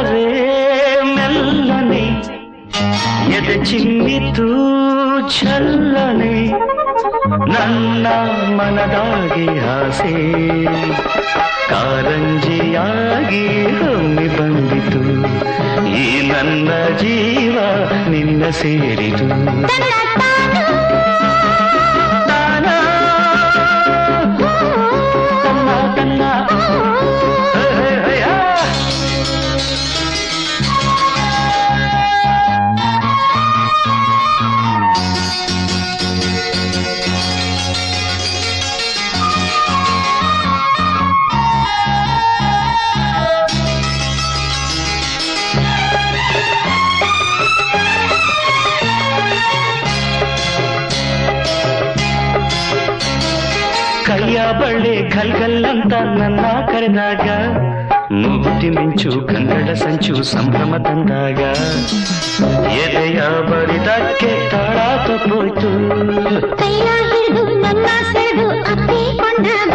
ಅಲ್ಲವೇ ಮೆಲ್ಲನೆ ಎದೆ ಚಿಮ್ಮಿತು ಚಲ್ಲನೆ ನನ್ನ ಮನದಾಗಿ ಆಸೆ ಕಾರಂಜಿಯಾಗಿ ಹೊಮ್ಮಿ ಬಂದಿತು ಈ ನನ್ನ ಜೀವ ನಿನ್ನ ಸೇರಿತು ಕೈಯ ಬಳ್ಳಿ ಗಲ್ಗಲ್ಲಂತ ನನ್ನ ಕರೆದಾಗ ಮೂಗುತಿ ಮಿಂಚು ಕನ್ನಡ ಸಂಚು ಸಂಭ್ರಮ ತಂದಾಗ ಎದೆಯ ಬರಿದಕ್ಕೆ ತಾಳ ತಪ್ಪೋಯ್ತು ಕೈಯ ಹಿಡಿದು ನನ್ನ ಸೆಳೆದು ಅಪ್ಪಿಕೊಂಡಾಗ